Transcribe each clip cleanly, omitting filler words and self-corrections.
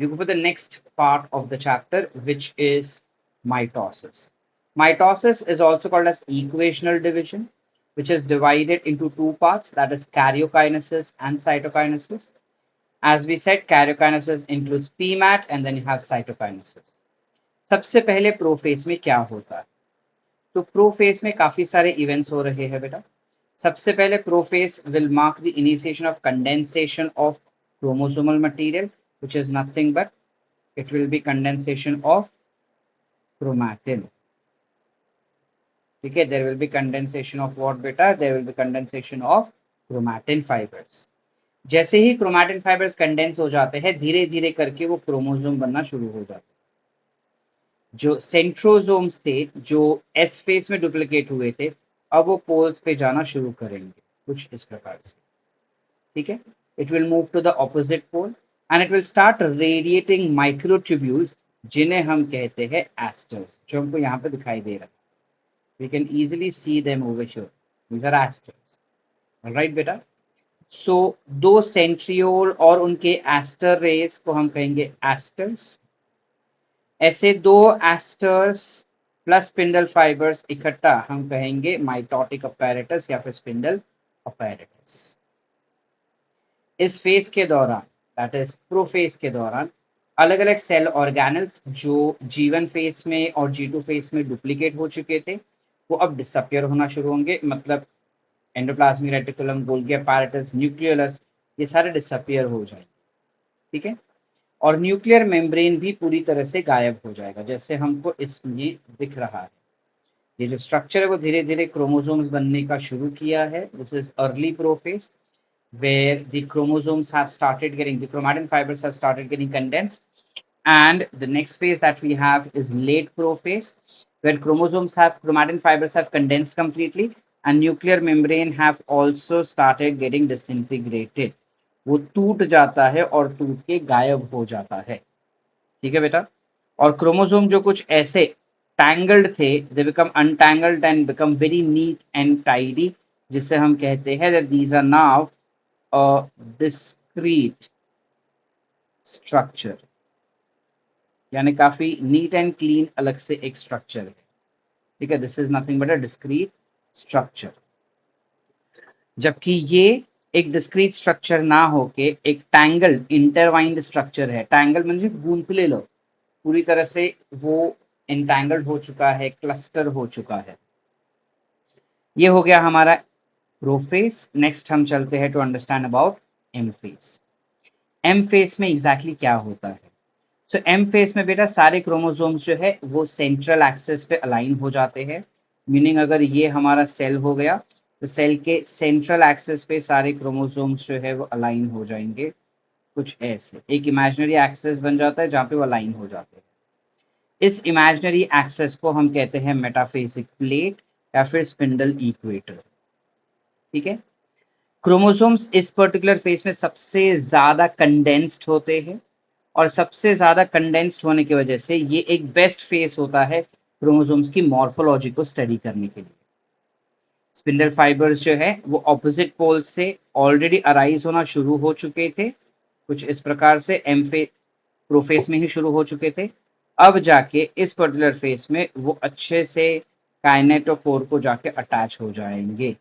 We go for the next part of the chapter, which is mitosis. Mitosis is also called as equational division, which is divided into two parts, that is karyokinesis and cytokinesis. As we said, karyokinesis includes PMAT and then you have cytokinesis. सबसे पहले prophase में क्या होता है? तो prophase में काफी सारे इवेंट्स हो रहे हैं बेटा. सबसे पहले prophase will mark the initiation of condensation of chromosomal material, which is nothing but it will be condensation of chromatin. ठीक है, there will be condensation of what beta? There will be condensation of chromatin fibers. जैसे ही chromatin fibres condense हो जाते हैं, धीरे धीरे करके वो क्रोमोसोम बनना शुरू हो जाते हैं. जो सेंट्रोसोम्स थे, जो एस फेज में डुप्लीकेट हुए थे, अब वो पोल्स पे जाना शुरू करेंगे कुछ इस प्रकार से. ठीक है, it will move to the opposite pole and it will start radiating microtubules, जिन्हें हम कहते हैं एस्टर्स, जो हमको यहाँ पे दिखाई दे रहा है. We can easily see them over here. These are asters. Alright बेटा. सो दो सेंट्रियोल और उनके एस्टर रेस को हम कहेंगे एस्टर्स. ऐसे दो एस्टर्स प्लस स्पिंडल फाइबर्स इकट्ठा हम कहेंगे माइटोटिक अपैरेटस या फिर स्पिंडल अपैरेटस. इस फेज के दौरान, दैट इज प्रोफेज के दौरान, अलग अलग सेल ऑर्गेनल्स जो G1 फेज में और G2 फेज में डुप्लीकेट हो चुके थे, वो अब डिसअपियर होना शुरू होंगे. मतलब endoplasmic reticulum, Golgi apparatus, nucleolus, ये सारे डिसअपियर हो जाएंगे. ठीक है, और न्यूक्लियर मेम्ब्रेन भी पूरी तरह से गायब हो जाएगा, जैसे हमको इसमें दिख रहा है. ये जो स्ट्रक्चर है वो धीरे धीरे क्रोमोसोम्स बनने का शुरू किया है. This is early prophase where the chromosomes have started getting, the chromatin fibers have started getting condensed, and the next phase that we have is late prophase, where chromatin fibers have condensed completely and nuclear membrane have also started getting disintegrated. वो टूट जाता है और टूट के गायब हो जाता है. ठीक है बेटा. और क्रोमोसोम जो कुछ ऐसे टैंगल्ड थे, they become untangled and become very neat and tidy, जिससे हम कहते हैं that these are now a discrete structure, यानी काफी नीट एंड क्लीन अलग से एक स्ट्रक्चर है. ठीक है, this is nothing but a discrete structure. जबकि ये एक डिस्क्रीट स्ट्रक्चर ना होके एक टैंगल्ड इंटरवाइंड स्ट्रक्चर है. टैंगल म्हणजे गूंथले लो, पूरी तरह से वो एंटैंगल्ड हो चुका है, क्लस्टर हो चुका है. ये हो गया हमारा प्रोफेज. नेक्स्ट हम चलते हैं to understand about M phase. M phase में एग्जैक्टली क्या होता है? सो एम फेज में बेटा सारे क्रोमोसोम्स जो है वो सेंट्रल एक्सिस पे अलाइन हो जाते हैं. मीनिंग अगर ये हमारा सेल हो गया तो सेल के सेंट्रल एक्सिस पे सारे क्रोमोसोम्स जो है वो अलाइन हो जाएंगे कुछ ऐसे. एक इमेजिनरी एक्सिस बन जाता है जहाँ पे वो अलाइन हो जाते हैं. इस इमेजिनरी एक्सिस को हम कहते हैं मेटाफेसिक प्लेट या फिर स्पिंडल इक्वेटर. ठीक है, क्रोमोसोम्स इस पर्टिकुलर फेज में सबसे ज्यादा कंडेंस्ड होते हैं और सबसे ज्यादा कंडेंस्ड होने की वजह से ये एक बेस्ट फेज होता है क्रोमोसोम्स की मॉर्फोलॉजी को स्टडी करने के लिए. स्पिंडल फाइबर्स जो है वो ऑपोजिट पोल से ऑलरेडी अराइज होना शुरू हो चुके थे, कुछ इस प्रकार से एम फेज प्रोफेज में ही शुरू हो चुके थे. अब जाके इस पर्टिकुलर फेज में वो अच्छे से काइनेटोकोर को जाके अटैच हो जाएंगे.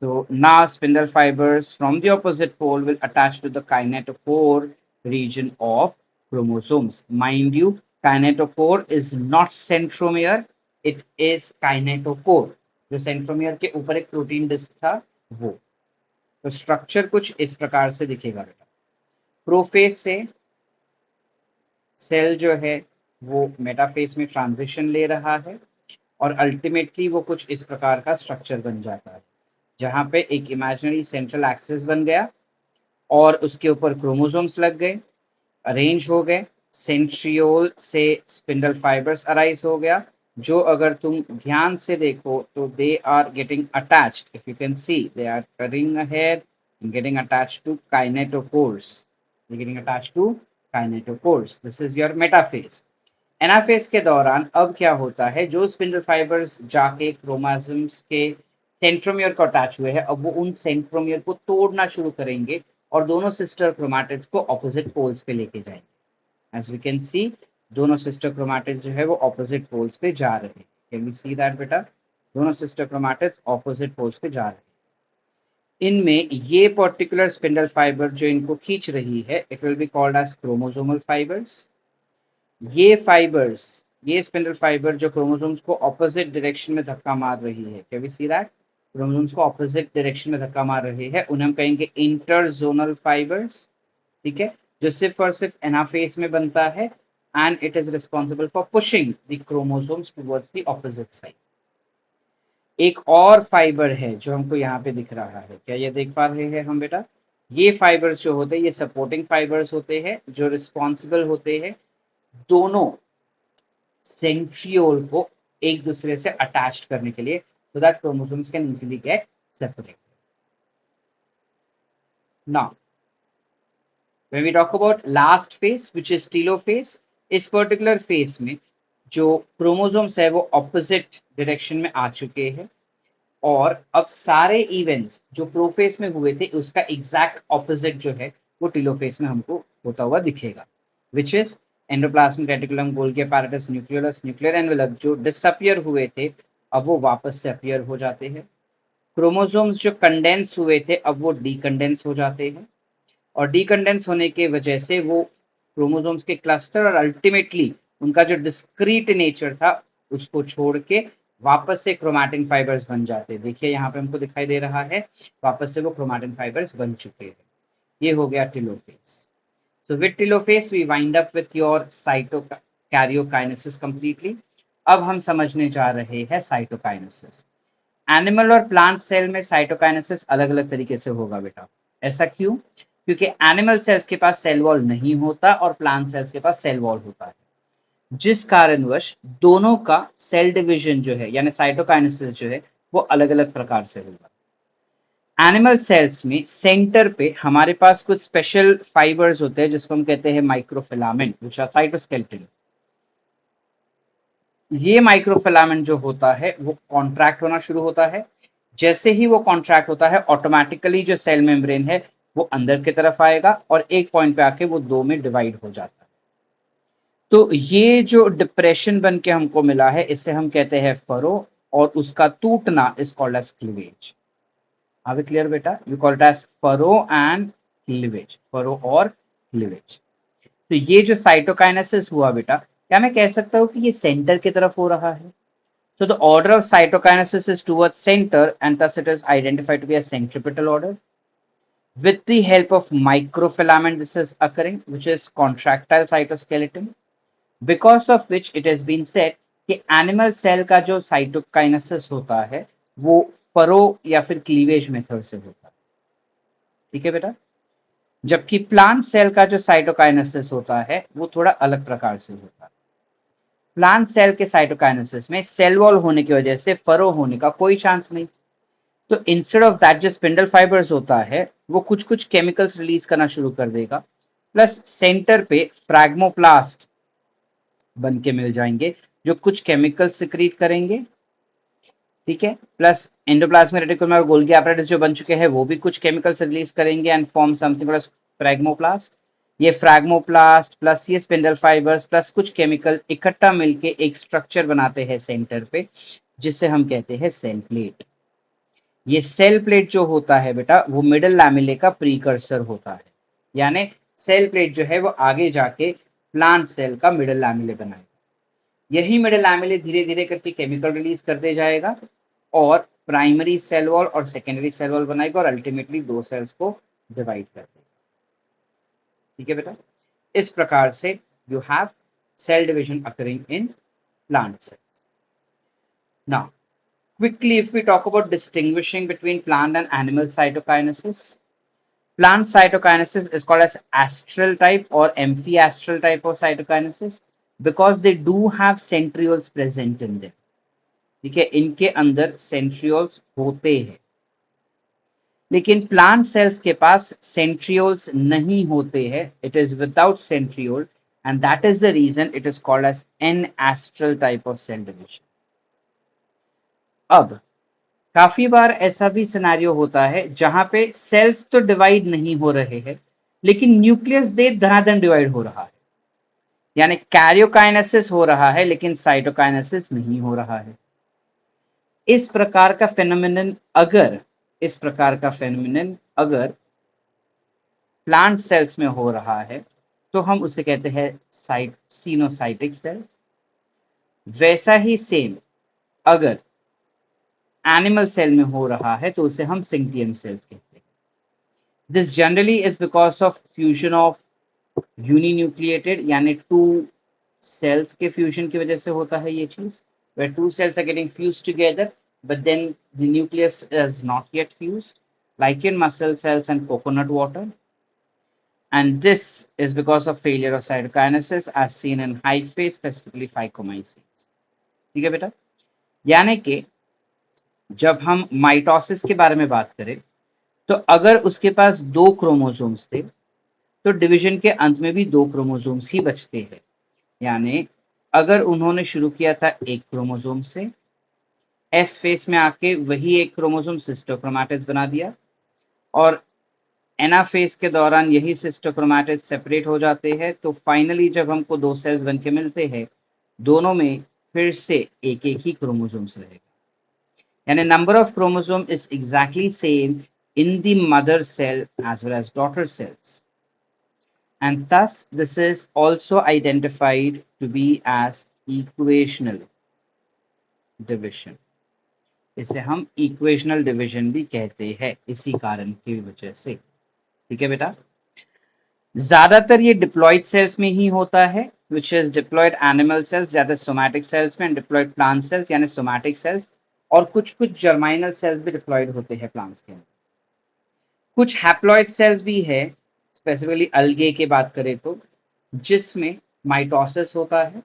So now spindle fibers from the opposite pole will attach to the kinetochore region of chromosomes. Mind you, kinetochore is not centromere, it is kinetochore. जो सेंट्रोमियर के ऊपर एक प्रोटीन डिस्क था वो. तो स्ट्रक्चर कुछ इस प्रकार से दिखेगा बेटा. प्रोफेज से सेल जो है वो मेटाफेज में ट्रांजिशन ले रहा है और अल्टीमेटली वो कुछ इस प्रकार का स्ट्रक्चर बन जाता है, जहां पे एक इमेजिनरी सेंट्रल एक्सिस बन गया और उसके ऊपर क्रोमोसोम्स लग गए, अरेंज हो गए. सेंट्रियोल से स्पिंडल फाइबर्स अराइज हो गया, जो अगर तुम ध्यान से देखो तो they are getting attached. If you can see, they are cutting ahead and getting attached to kinetochores. They're getting attached to kinetochores. This is your metaphase. Anaphase के दौरान अब क्या होता है, जो स्पिंडल फाइबर्स जाके क्रोमोसोम्स के सेंट्रोमियर को अटैच हुए हैं, अब वो उन सेंट्रोमियर को तोड़ना शुरू करेंगे और दोनों सिस्टर क्रोमैटिड्स को ऑपोजिट पोल्स पे लेके जाएंगे। एज वी कैन सी, दोनों सिस्टर क्रोमैटिड्स जो है वो ऑपोजिट पोल्स पे जा रहे हैं। कैन वी सी दैट बेटा? दोनों सिस्टर क्रोमैटिड्स ऑपोजिट पोल्स पे जा रहे हैं। इनमें ये पर्टिकुलर स्पिंडल फाइबर जो इनको खींच रही है, it will be called as chromosomal fibres. ये फाइबर्स, ये स्पिंडल फाइबर जो क्रोमोसोम्स को ऑपोजिट डायरेक्शन में धक्का मार रही है, can we see that? Chromosomes को ऑपोजिट डायरेक्शन में धक्का मार रही है, उन्हें हम कहेंगे इंटरजोनल फाइबर्स। ठीक है, जो सिर्फ और सिर्फ एनाफेज में बनता है, and it is responsible for pushing the chromosomes towards the opposite side. एक और फाइबर है जो हमको यहाँ पे दिख रहा है, क्या ये देख पा रहे हैं हम बेटा? ये फाइबर्स जो होते हैं ये सपोर्टिंग फाइबर्स होते हैं, जो रिस्पॉन्सिबल होते हैं दोनों सेंट्रियोल को एक दूसरे से अटैच करने के लिए, so that chromosomes can easily get separated. Now when we talk about last phase which is telophase, इस पर्टिकुलर फेज में जो क्रोमोसोम्स है वो ऑपोजिट डायरेक्शन में आ चुके हैं, और अब सारे इवेंट्स जो प्रोफेज में हुए थे उसका एग्जैक्ट ऑपोजिट जो है वो टीलोफेज में हमको होता हुआ दिखेगा, which is endoplasmic reticulum, Golgi apparatus, nucleolus, nuclear envelope जो डिसअपियर हुए थे अब वो वापस से अपीयर हो जाते हैं। क्रोमोसोम्स जो कंडेंस हुए थे अब वो डीकंडेंस हो जाते हैं, और डीकंडेंस होने के वजह से वो क्रोमोसोम्स के क्लस्टर और अल्टीमेटली उनका जो डिस्क्रीट नेचर था उसको छोड़ के वापस से क्रोमैटिन फाइबर्स बन जाते हैं। देखिए यहाँ पे हमको दिखाई दे रहा है वापस से वो क्रोमैटिन फाइबर्स बन चुके हैं। ये हो गया telophase. So with telophase we wind up with your cytokaryokinesis completely. अब हम समझने जा रहे हैं साइटोकाइनेसिस। एनिमल और प्लांट सेल में साइटोकाइनेसिस अलग अलग तरीके से होगा बेटा। ऐसा क्यों? क्योंकि एनिमल सेल्स के पास सेल वॉल नहीं होता और प्लांट सेल्स के पास सेल वॉल होता है, जिस कारणवश दोनों का सेल डिवीजन जो है यानी साइटोकाइनेसिस जो है वो अलग अलग प्रकार से होगा। एनिमल सेल्स में सेंटर पे हमारे पास कुछ स्पेशल फाइबर्स होते हैं जिसको हम कहते हैं माइक्रोफिलामेंट, विच आर साइटोस्केलेटन। ये माइक्रोफिलामेंट जो होता है वो कॉन्ट्रैक्ट होना शुरू होता है। जैसे ही वो कॉन्ट्रैक्ट होता है ऑटोमेटिकली जो सेल मेम्ब्रेन है वो अंदर की तरफ आएगा और एक पॉइंट पे आके वो दो में डिवाइड हो जाता है। तो ये जो डिप्रेशन बन के हमको मिला है इसे हम कहते हैं फरो, और उसका टूटना is called as cleavage. Are we clear बेटा? You call it as furrow and cleavage, furrow और cleavage। तो ये जो साइटोकाइनेसिस हुआ बेटा, क्या मैं कह सकता हूँ कि ये सेंटर की तरफ हो रहा है? So the order of cytokinesis is towards center and thus it is identified to be a centripetal order. With the help of microfilament this is occurring, which is contractile cytoskeleton, because of which it has been said कि animal cell का जो cytokinesis होता है वो furrow या फिर cleavage method से होता है। ठीक है बेटा? जबकि प्लांट सेल का जो साइटोकाइनेसिस होता है वो थोड़ा अलग प्रकार से होता है। प्लांट सेल के साइटोकाइनेसिस में सेल वॉल होने की वजह से फरो होने का कोई चांस नहीं, तो इंस्टेड ऑफ दैट जो स्पिंडल फाइबर्स होता है वो कुछ कुछ केमिकल्स रिलीज करना शुरू कर देगा, प्लस सेंटर पे फ्रैग्मोप्लास्ट बन के मिल जाएंगे जो कुछ केमिकल्स सिक्रीट करेंगे। ठीक है, प्लस एंडोप्लाज्मिक रेटिकुलम और गोल्गी apparatus जो बन चुके हैं वो भी कुछ केमिकल्स रिलीज करेंगे एंड फॉर्म समथिंग कॉल्ड फ्रैग्मोप्लास्ट। ये फ्रैग्मोप्लास्ट प्लस ये स्पिंडल फाइबर्स प्लस कुछ केमिकल इकट्ठा मिलके एक स्ट्रक्चर बनाते हैं सेंटर पे, जिसे हम कहते हैं सेल प्लेट। ये सेल प्लेट जो होता है बेटा वो मिडल लैमेले का प्रीकर्सर होता है, यानी सेल प्लेट जो है वो आगे जाके प्लांट सेल का मिडल लैमेले बनाएगा। यही मिडल लैमेले धीरे धीरे करके केमिकल रिलीज करते जाएगा और प्राइमरी सेल वॉल और सेकेंडरी सेल वॉल बनाएगा और अल्टीमेटली दो सेल्स को डिवाइड कर देगा। ठीक है बेटा? इस प्रकार से you have cell division occurring in plant cells. Now quickly if we talk about distinguishing between plant and animal cytokinesis, plant cytokinesis is called as astral type or amphiastral type of cytokinesis because they do have centrioles present in them। ठीक है, इनके अंदर centrioles होते हैं, लेकिन plant cells के पास centrioles नहीं होते हैं। It is without centriole and that is the reason it is called as an astral type of cell division. अब काफी बार ऐसा भी सिनेरियो होता है जहां पे सेल्स तो डिवाइड नहीं हो रहे हैं, लेकिन न्यूक्लियस दे धनाधन डिवाइड हो रहा है, यानी कैरियोकाइनेसिस हो रहा है लेकिन साइटोकाइनेसिस नहीं हो रहा है। इस प्रकार का फेनोमेनन अगर इस प्रकार का फेनोमेनन अगर प्लांट सेल्स में हो रहा है तो हम उसे कहते हैं सिनोसाइटिक सेल्स। वैसा ही सेम अगर एनिमल सेल में हो रहा है तो उसे हम सिंक्टियम सेल्स कहते हैं। This generally is because of fusion of uninucleated, यानी टू सेल्स के फ्यूजन की वजह से होता है ये चीज, where two cells are getting fused together but then the nucleus is not yet fused, like in muscle cells and coconut water. And this is because of failure of cytokinesis as seen in hyphae, specifically phycomycetes. ठीक है बेटा, यानी कि जब हम mitosis के बारे में बात करें तो अगर उसके पास दो क्रोमोसोम्स थे तो डिवीजन के अंत में भी दो क्रोमोसोम्स ही बचते हैं। यानी अगर उन्होंने शुरू किया था एक क्रोमोसोम से, एस फेस में आके वही एक क्रोमोसोम सिस्टोक्रोमैटिड्स बना दिया, और एनाफेज के दौरान यही सिस्टोक्रोमैटिड्स सेपरेट हो जाते हैं, तो फाइनली जब हमको दो सेल्स बन के मिलते हैं, दोनों में फिर से एक एक ही क्रोमोसोम्स रहेगा, यानी number of chromosome is exactly same in the mother cell as well as daughter cells, and thus this is also identified to be as equational division. इसे हम इक्वेशनल डिवीजन भी कहते हैं इसी कारण की वजह से। ठीक है बेटा, ज्यादातर ये डिप्लॉयड सेल्स में ही होता है, which is diploid animal cells, ज्यादा सोमैटिक सेल्स में, डिप्लॉयड प्लांट सेल्स यानी सोमैटिक सेल्स, और कुछ कुछ जर्माइनल सेल्स भी डिप्लॉयड होते हैं प्लांट्स के अंदर। कुछ हैप्लॉयड सेल्स भी है, स्पेसिफिकली अलगे की बात करें तो, जिसमें माइटोसिस होता है।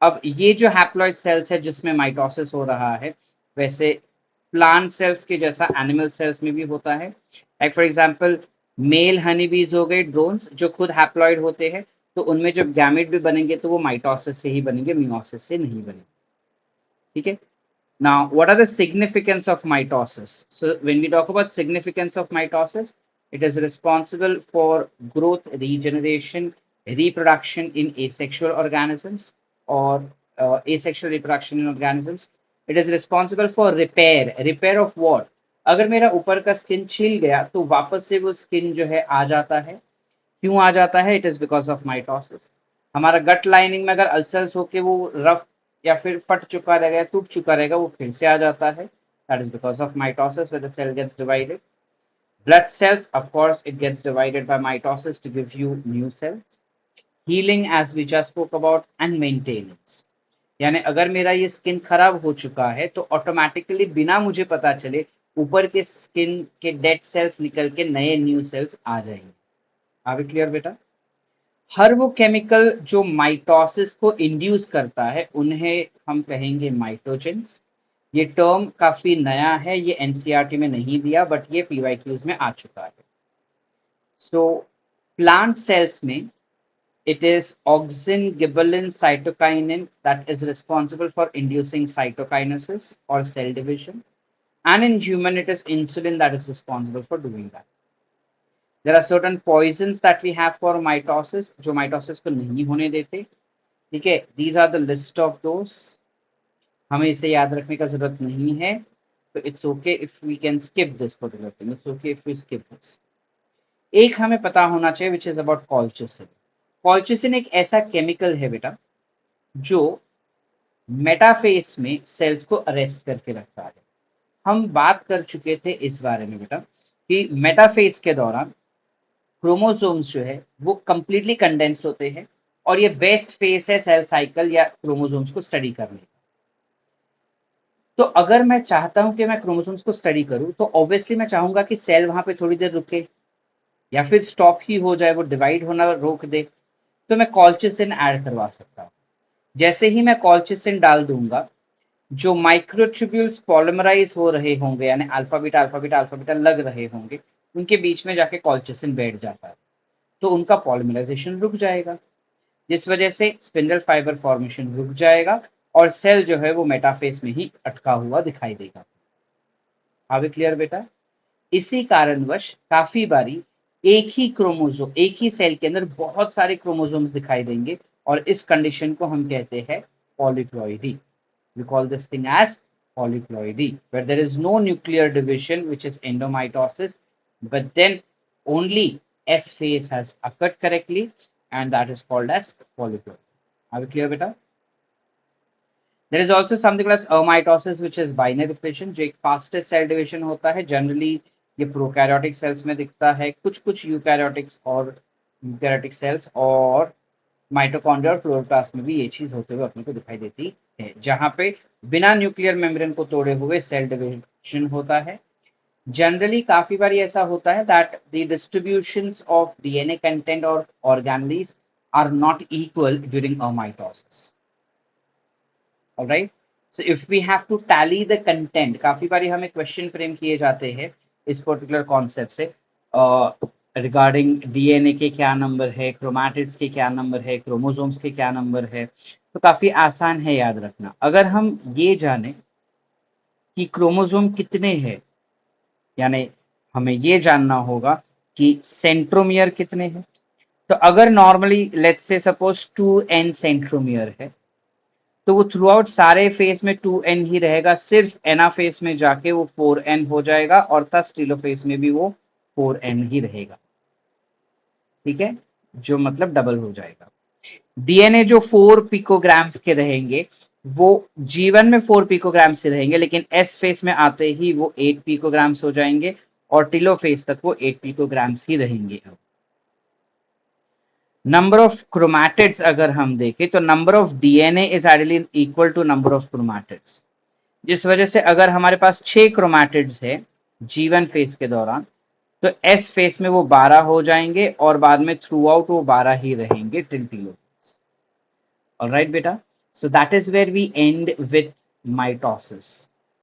अब ये जो हैप्लॉयड सेल्स है जिसमें माइटोसिस हो रहा है, वैसे प्लांट सेल्स के जैसा एनिमल सेल्स में भी होता है। Like for example male honey bees हो गए, ड्रोन्स, जो खुद हैप्लॉयड होते हैं, तो उनमें जब गैमेट भी बनेंगे तो वो माइटोसिस से ही बनेंगे, मियोसिस से नहीं बनेंगे। ठीक है, now what are the significance of mitosis? So when we talk about significance of mitosis, it is responsible for growth, regeneration, reproduction in asexual organisms, or asexual reproduction in organisms. It is responsible for repair of what? अगर मेरा ऊपर का skin छिल गया तो वापस से वो स्किन जो है आ जाता है। क्यों आ जाता है? It is because of mitosis. हमारा गट लाइनिंग में अगर अल्सर्स होके वो रफ या फिर फट चुका रहेगा, टूट चुका रहेगा, वो फिर से आ जाता है। That is because of mitosis when the cell gets divided. Blood cells, of course it gets divided by mitosis to give you new cells. Healing as we just spoke about, and maintenance, यानी अगर मेरा ये skin खराब हो चुका है तो automatically बिना मुझे पता चले ऊपर के स्किन के डेड सेल्स निकल के नए न्यू सेल्स आ जाएंगे। आर वी क्लियर बेटा? हर वो केमिकल जो माइटोसिस को इंड्यूस करता है उन्हें हम कहेंगे माइटोजेंस। ये टर्म काफी नया है, ये एनसीईआरटी में नहीं दिया बट ये पीवाईक्यूज में आ चुका है। सो प्लांट सेल्स में it is auxin gibberellin cytokinin that is responsible for inducing cytokinesis or cell division, and in human it is insulin that is responsible for doing that. There are certain poisons that we have for mitosis जो mitosis को नहीं होने देते। ठीक है, these are the list of those, हमें इसे याद रखने का जरूरत नहीं है, तो it's okay if we can skip this particular thing, it's okay if we skip this। एक हमें पता होना चाहिए which is about colchicine। Colchicine एक ऐसा केमिकल है बेटा जो मेटाफेस में सेल्स को अरेस्ट करके रखता है। हम बात कर चुके थे इस बारे में बेटा कि मेटाफेस के दौरान क्रोमोसोम्स जो है वो कंप्लीटली कंडेंस्ड होते हैं, और ये बेस्ट फेस है सेल साइकिल या क्रोमोसोम्स को स्टडी करने का। तो अगर मैं चाहता हूं कि मैं क्रोमोसोम्स को स्टडी करूं तो ऑब्वियसली मैं चाहूंगा कि सेल वहां पे थोड़ी देर रुके या फिर स्टॉप ही हो जाए, वो डिवाइड होना रोक दे, तो मैं कॉल्चिसिन ऐड करवा सकता हूँ। जैसे ही मैं कॉल्चिसिन डाल दूंगा, जो माइक्रोट्यूब्यूल्स पॉलिमराइज हो रहे होंगे, यानी alpha beta alpha beta alpha beta लग रहे होंगे, उनके बीच में जाके कॉल्चिसिन बैठ जाता है, तो उनका पॉलिमराइजेशन रुक जाएगा, जिस वजह से स्पिंडल फाइबर फॉर्मेशन रुक जाएगा और सेल जो है वो मेटाफेस में ही अटका हुआ दिखाई देगा। आर वी क्लियर बेटा? इसी कारणवश काफी बारी एक ही क्रोमोसोम, एक ही सेल के अंदर बहुत सारे क्रोमोसोम्स दिखाई देंगे और इस कंडीशन को हम कहते हैं polyploidy. We call this thing as polyploidy, where there is no nuclear division, which is endomitosis, but then only S phase has occurred correctly, and that is called as polyploidy. Are we clear, beta? There is also something called as amitosis, which is binary fission, जो एक fastest cell division होता है. Generally ये prokaryotic cells में दिखता है, कुछ eukaryotics और eukaryotic cells और माइटोकॉन्ड्रिया और क्लोरोप्लास्ट में भी ये चीज होते हुए अपने को दिखाई देती है, जहां पे बिना न्यूक्लियर मेम्ब्रेन को तोड़े हुए सेल डिवीजन होता है. जनरली काफी बार ऐसा होता है that the distributions of DNA content और organelles are not equal during a mitosis. Alright, so if we have to tally the content, काफी बार हमें क्वेश्चन फ्रेम किए जाते हैं इस पर्टिकुलर कॉन्सेप्ट से रिगार्डिंग डीएनए के क्या नंबर है, क्रोमैटिड्स के क्या नंबर है, क्रोमोसोम्स के क्या नंबर है. तो काफी आसान है याद रखना. अगर हम ये जाने कि क्रोमोसोम कितने हैं, यानी हमें ये जानना होगा कि सेंट्रोमियर कितने हैं. तो अगर normally let's say suppose 2n centromere है, तो वो थ्रू आउट सारे फेस में 2n ही रहेगा. सिर्फ एनाफेस में जाके वो 4n हो जाएगा और थस टेलोफेस में भी वो 4n ही रहेगा. ठीक है, जो मतलब डबल हो जाएगा. डीएनए जो 4 पिकोग्राम्स के रहेंगे वो जीवन में 4 पिकोग्राम्स से रहेंगे, लेकिन एस फेस में आते ही वो 8 पिकोग्राम्स हो जाएंगे और टेलोफेस तक वो 8 पिकोग्राम्स ही रहेंगे. नंबर ऑफ क्रोमैटिड्स अगर हम देखें तो number of DNA is ideally equal to number of chromatids, जिस वजह से अगर हमारे पास 6 क्रोमैटिड्स है जीवन फेस के दौरान, तो एस फेस में वो 12 हो जाएंगे और बाद में थ्रू आउट वो 12 ही रहेंगे टिल टेलोफेस. ऑलराइट बेटा, so that is where we end with mitosis.